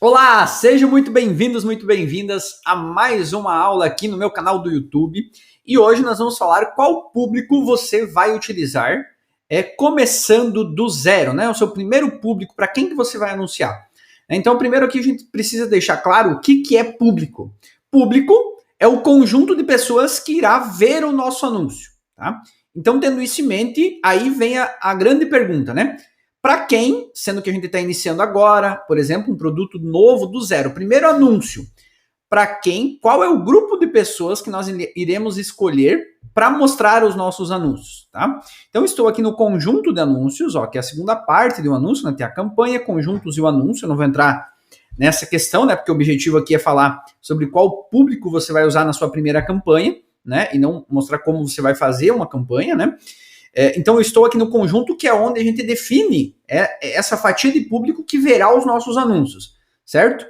Olá, sejam muito bem-vindos, muito bem-vindas a mais uma aula aqui no meu canal do YouTube. E hoje nós vamos falar qual público você vai utilizar começando do zero, né? O seu primeiro público, para quem que você vai anunciar. Então, primeiro aqui a gente precisa deixar claro o que é público. Público é o conjunto de pessoas que irá ver o nosso anúncio, tá? Então, tendo isso em mente, aí vem a grande pergunta, né? Para quem, sendo que a gente está iniciando agora, por exemplo, um produto novo do zero, primeiro anúncio, para quem, qual é o grupo de pessoas que nós iremos escolher para mostrar os nossos anúncios, tá? Então, estou aqui no conjunto de anúncios, ó, que é a segunda parte de um anúncio, né? Tem a campanha, conjuntos e o anúncio. Eu não vou entrar nessa questão, né? Porque o objetivo aqui é falar sobre qual público você vai usar na sua primeira campanha, né? E não mostrar como você vai fazer uma campanha, né? Então, eu estou aqui no conjunto, que é onde a gente define essa fatia de público que verá os nossos anúncios, certo?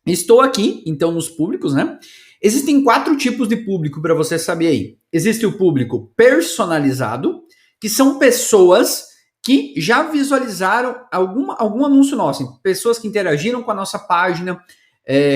Estou aqui, então, nos públicos, né? Existem 4 tipos de público para você saber aí. Existe o público personalizado, que são pessoas que já visualizaram algum anúncio nosso, pessoas que interagiram com a nossa página,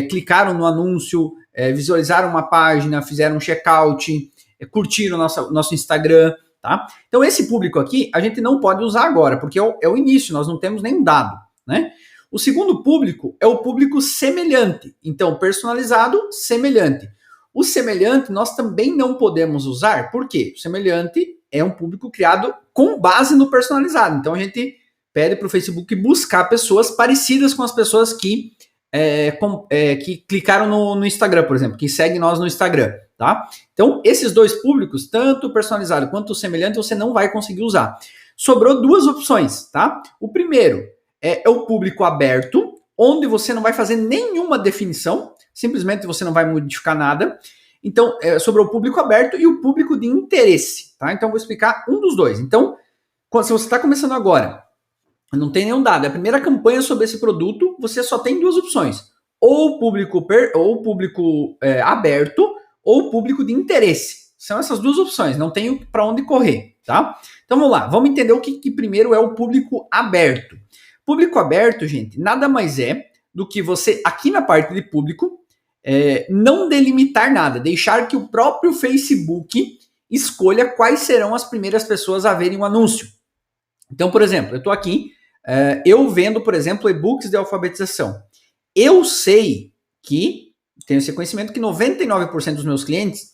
clicaram no anúncio, visualizaram uma página, fizeram um checkout, curtiram nosso Instagram, tá? Então, esse público aqui, a gente não pode usar agora, porque é o início, nós não temos nenhum dado, né? O segundo público é o público semelhante. Então, personalizado, semelhante. O semelhante nós também não podemos usar, por quê? O semelhante é um público criado com base no personalizado. Então, a gente pede para o Facebook buscar pessoas parecidas com as pessoas que clicaram no Instagram, por exemplo, que seguem nós no Instagram, tá? Então, esses dois públicos, tanto o personalizado quanto o semelhante, você não vai conseguir usar. Sobrou 2 opções, tá? O primeiro é o público aberto, onde você não vai fazer nenhuma definição, simplesmente você não vai modificar nada. Então, sobrou o público aberto e o público de interesse, tá? Então, eu vou explicar um dos dois. Então, se você está começando agora, não tem nenhum dado, é a primeira campanha sobre esse produto, você só tem 2 opções. Ou o público aberto, ou o público de interesse. São essas 2 opções, não tem para onde correr, tá? Então, vamos lá, vamos entender o que primeiro é o público aberto. Público aberto, gente, nada mais é do que você, aqui na parte de público, não delimitar nada, deixar que o próprio Facebook escolha quais serão as primeiras pessoas a verem o anúncio. Então, por exemplo, eu estou aqui, eu vendo, por exemplo, e-books de alfabetização. Eu sei que, tenho esse conhecimento, que 99% dos meus clientes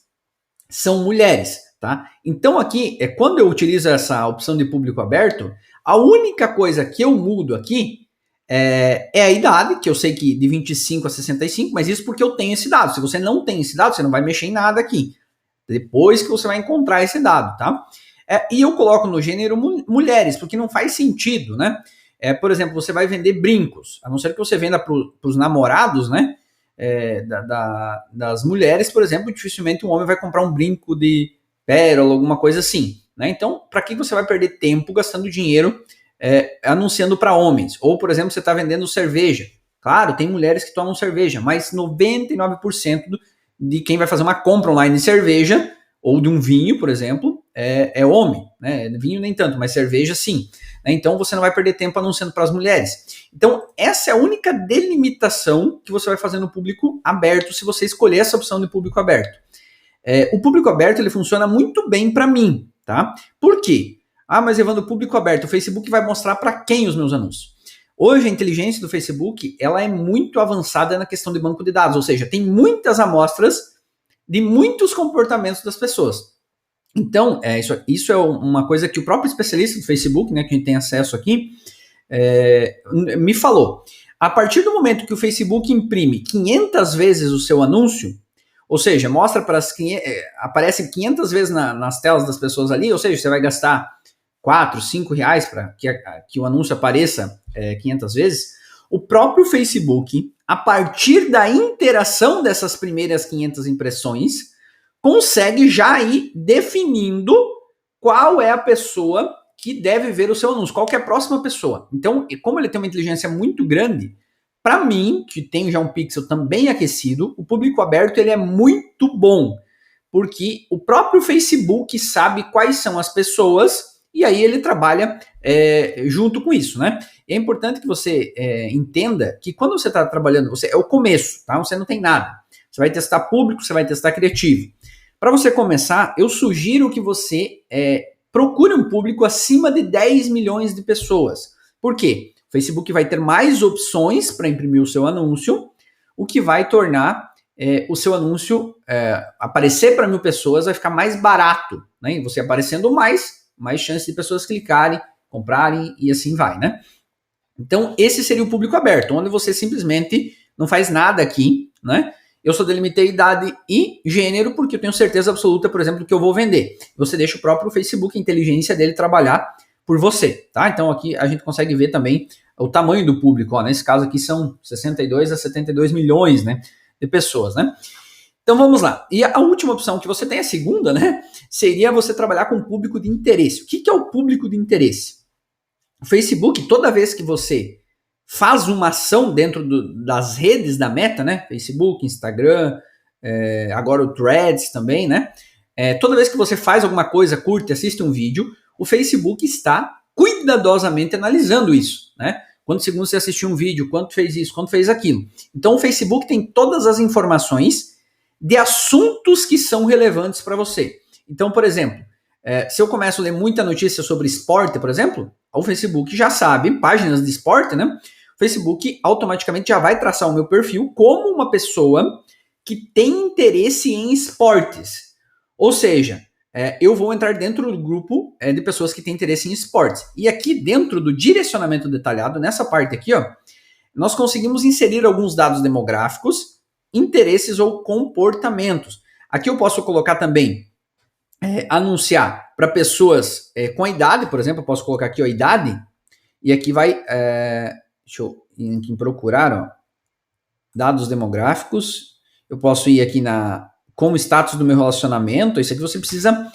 são mulheres, tá? Então, aqui, quando eu utilizo essa opção de público aberto, a única coisa que eu mudo aqui é a idade, que eu sei que de 25 a 65, mas isso porque eu tenho esse dado. Se você não tem esse dado, você não vai mexer em nada aqui. Depois que você vai encontrar esse dado, tá? E eu coloco no gênero mulheres, porque não faz sentido, né? Por exemplo, você vai vender brincos, a não ser que você venda para os namorados, né? Das mulheres, por exemplo, dificilmente um homem vai comprar um brinco de pérola, alguma coisa assim, né? Então, para que você vai perder tempo gastando dinheiro anunciando para homens? Ou, por exemplo, você está vendendo cerveja. Claro, tem mulheres que tomam cerveja, mas 99% de quem vai fazer uma compra online de cerveja ou de um vinho, por exemplo, é homem, né? Vinho nem tanto, mas cerveja sim. Né? Então você não vai perder tempo anunciando para as mulheres. Então essa é a única delimitação que você vai fazer no público aberto, se você escolher essa opção de público aberto. O público aberto ele funciona muito bem para mim, tá? Por quê? Mas Evandro, o público aberto, o Facebook vai mostrar para quem os meus anúncios? Hoje a inteligência do Facebook ela é muito avançada na questão de banco de dados, ou seja, tem muitas amostras de muitos comportamentos das pessoas. Então, isso é uma coisa que o próprio especialista do Facebook, né, que a gente tem acesso aqui, me falou. A partir do momento que o Facebook imprime 500 vezes o seu anúncio, ou seja, mostra para aparece 500 vezes nas telas das pessoas ali, ou seja, você vai gastar 4, 5 reais para que o anúncio apareça 500 vezes, o próprio Facebook, a partir da interação dessas primeiras 500 impressões, consegue já ir definindo qual é a pessoa que deve ver o seu anúncio, qual que é a próxima pessoa. Então, como ele tem uma inteligência muito grande, para mim, que tenho já um pixel também aquecido, o público aberto ele é muito bom, porque o próprio Facebook sabe quais são as pessoas e aí ele trabalha junto com isso, né? E é importante que você entenda que quando você está trabalhando, é o começo, tá? Você não tem nada. Você vai testar público, você vai testar criativo. Para você começar, eu sugiro que você procure um público acima de 10 milhões de pessoas. Por quê? O Facebook vai ter mais opções para imprimir o seu anúncio, o que vai tornar o seu anúncio aparecer para 1.000 pessoas, vai ficar mais barato, né? E você aparecendo mais chance de pessoas clicarem, comprarem e assim vai, né? Então, esse seria o público aberto, onde você simplesmente não faz nada aqui, né? Eu só delimitei idade e gênero porque eu tenho certeza absoluta, por exemplo, do que eu vou vender. Você deixa o próprio Facebook, a inteligência dele trabalhar por você, tá? Então aqui a gente consegue ver também o tamanho do público, ó. Nesse caso aqui são 62 a 72 milhões, né, de pessoas, né? Então vamos lá. E a última opção que você tem, a segunda, né, seria você trabalhar com público de interesse. O que é o público de interesse? O Facebook, toda vez que você faz uma ação dentro das redes da Meta, né? Facebook, Instagram, agora o Threads também, né? Toda vez que você faz alguma coisa, curte, assiste um vídeo, o Facebook está cuidadosamente analisando isso, né? Quantos segundos você assistiu um vídeo, quanto fez isso, quanto fez aquilo. Então o Facebook tem todas as informações de assuntos que são relevantes para você. Então, por exemplo, se eu começo a ler muita notícia sobre esporte, por exemplo, o Facebook já sabe, páginas de esporte, né? O Facebook automaticamente já vai traçar o meu perfil como uma pessoa que tem interesse em esportes. Ou seja, eu vou entrar dentro do grupo de pessoas que têm interesse em esportes. E aqui dentro do direcionamento detalhado, nessa parte aqui, ó, nós conseguimos inserir alguns dados demográficos, interesses ou comportamentos. Aqui eu posso colocar também anunciar para pessoas com a idade, por exemplo, eu posso colocar aqui a idade, e aqui vai, deixa eu ir aqui em procurar, ó, dados demográficos, eu posso ir aqui como status do meu relacionamento, isso aqui você precisa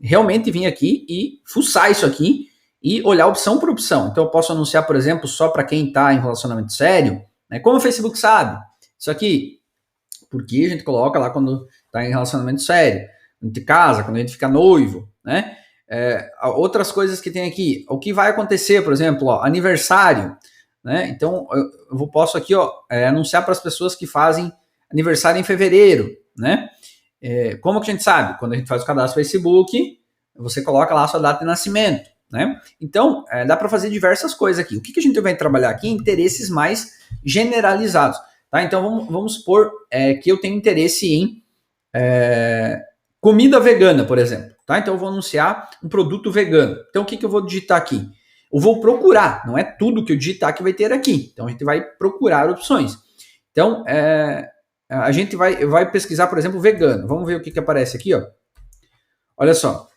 realmente vir aqui e fuçar isso aqui e olhar opção por opção. Então eu posso anunciar, por exemplo, só para quem está em relacionamento sério, né? Como o Facebook sabe? Isso aqui, porque a gente coloca lá quando está em relacionamento sério, quando a gente casa, quando a gente fica noivo, né? Outras coisas que tem aqui, o que vai acontecer, por exemplo, ó, aniversário, né? Então eu posso aqui, ó, anunciar para as pessoas que fazem aniversário em fevereiro, né? Como que a gente sabe? Quando a gente faz o cadastro no Facebook, você coloca lá a sua data de nascimento, né? Então dá para fazer diversas coisas aqui. O que a gente vai trabalhar aqui? Interesses mais generalizados, tá? Então vamos supor que eu tenho interesse em comida vegana, por exemplo, tá? Então eu vou anunciar um produto vegano. Então o que eu vou digitar aqui? Eu vou procurar, não é tudo que eu digitar que vai ter aqui. Então a gente vai procurar opções. Então a gente vai pesquisar, por exemplo, vegano. Vamos ver o que aparece aqui, ó. Olha só.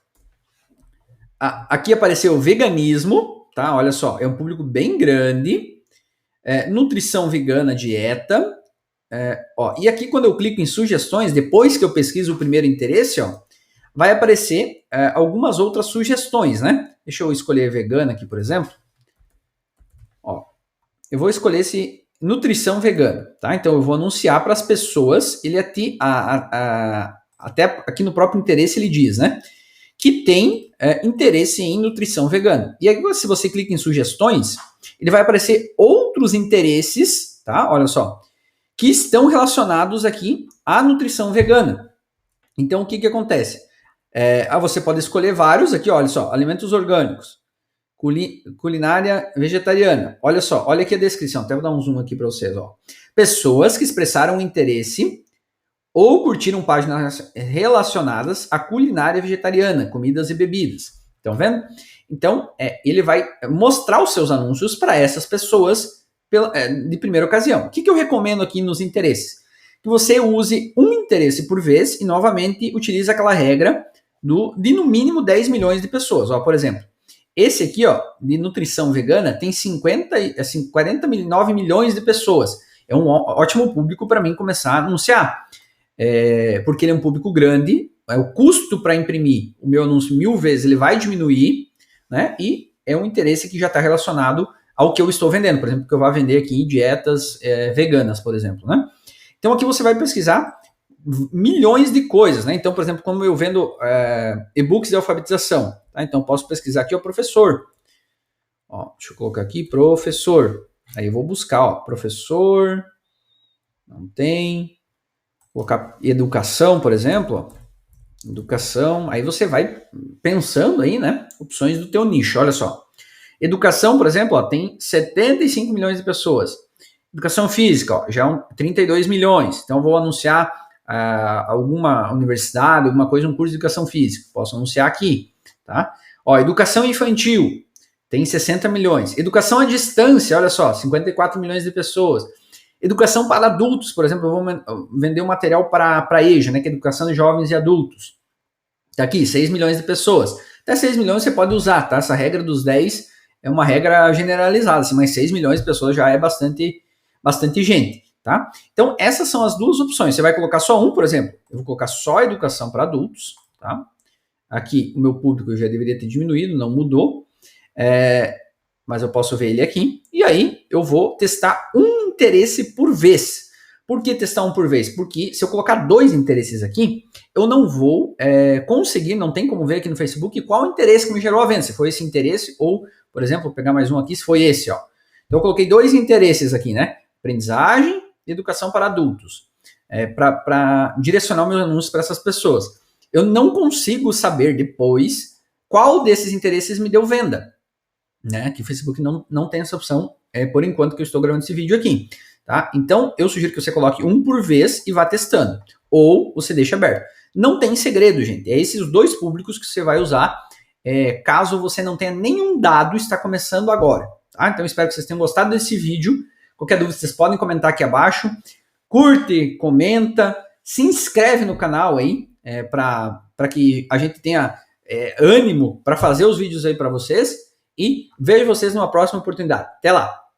Aqui apareceu veganismo, tá? Olha só, é um público bem grande. Nutrição vegana, dieta. E aqui quando eu clico em sugestões, depois que eu pesquiso o primeiro interesse, ó, vai aparecer algumas outras sugestões, né? Deixa eu escolher vegana aqui, por exemplo. Ó, eu vou escolher esse nutrição vegana, tá? Então eu vou anunciar para as pessoas, ele até aqui no próprio interesse ele diz, né? Que tem interesse em nutrição vegana. E aí se você clica em sugestões, ele vai aparecer outros interesses, tá? Olha só, que estão relacionados aqui à nutrição vegana. Então o que acontece? Você pode escolher vários aqui, olha só, alimentos orgânicos, culinária vegetariana. Olha só, olha aqui a descrição, até vou dar um zoom aqui para vocês. Ó. Pessoas que expressaram interesse ou curtiram páginas relacionadas à culinária vegetariana, comidas e bebidas. Estão vendo? Então, ele vai mostrar os seus anúncios para essas pessoas de primeira ocasião. O que eu recomendo aqui nos interesses? Que você use um interesse por vez e, novamente, utilize aquela regra de no mínimo 10 milhões de pessoas. Ó, por exemplo, esse aqui, ó, de nutrição vegana, tem 49 milhões de pessoas. É um ótimo público para mim começar a anunciar. Porque ele é um público grande, o custo para imprimir o meu anúncio 1000 vezes ele vai diminuir, né? E é um interesse que já está relacionado ao que eu estou vendendo, por exemplo, que eu vou vender aqui dietas veganas, por exemplo, né? Então aqui você vai pesquisar milhões de coisas, né? Então, por exemplo, como eu vendo e-books de alfabetização, tá? Então posso pesquisar aqui, ó, professor. Ó, deixa eu colocar aqui, professor. Aí eu vou buscar, ó, professor, não tem. Vou colocar educação, por exemplo, ó. Educação, aí você vai pensando aí, né? Opções do teu nicho, olha só. Educação, por exemplo, ó, tem 75 milhões de pessoas. Educação física, ó, já 32 milhões. Então, eu vou anunciar alguma universidade, alguma coisa, um curso de educação física. Posso anunciar aqui, tá? Ó, educação infantil, tem 60 milhões. Educação à distância, olha só, 54 milhões de pessoas. Educação para adultos, por exemplo, eu vou vender um material para EJA, né, que é Educação de Jovens e Adultos. Tá aqui, 6 milhões de pessoas. Até 6 milhões você pode usar, tá? Essa regra dos 10 é uma regra generalizada, assim, mas 6 milhões de pessoas já é bastante gente, tá? Então, essas são as duas opções. Você vai colocar só um, por exemplo, eu vou colocar só educação para adultos, tá? Aqui, o meu público já deveria ter diminuído, não mudou, mas eu posso ver ele aqui. E aí, eu vou testar um interesse por vez. Por que testar um por vez? Porque se eu colocar 2 interesses aqui, eu não vou conseguir, não tem como ver aqui no Facebook qual interesse que me gerou a venda. Se foi esse interesse ou, por exemplo, vou pegar mais um aqui, se foi esse, ó. Então eu coloquei 2 interesses aqui, né? Aprendizagem e educação para adultos. Para direcionar meus anúncios para essas pessoas. Eu não consigo saber depois qual desses interesses me deu venda. Né? Que o Facebook não tem essa opção por enquanto que eu estou gravando esse vídeo aqui. Tá? Então, eu sugiro que você coloque um por vez e vá testando. Ou você deixa aberto. Não tem segredo, gente. É esses 2 públicos que você vai usar caso você não tenha nenhum dado, está começando agora. Tá? Então, espero que vocês tenham gostado desse vídeo. Qualquer dúvida, vocês podem comentar aqui abaixo. Curte, comenta, se inscreve no canal aí, para que a gente tenha ânimo para fazer os vídeos aí para vocês. E vejo vocês numa próxima oportunidade. Até lá!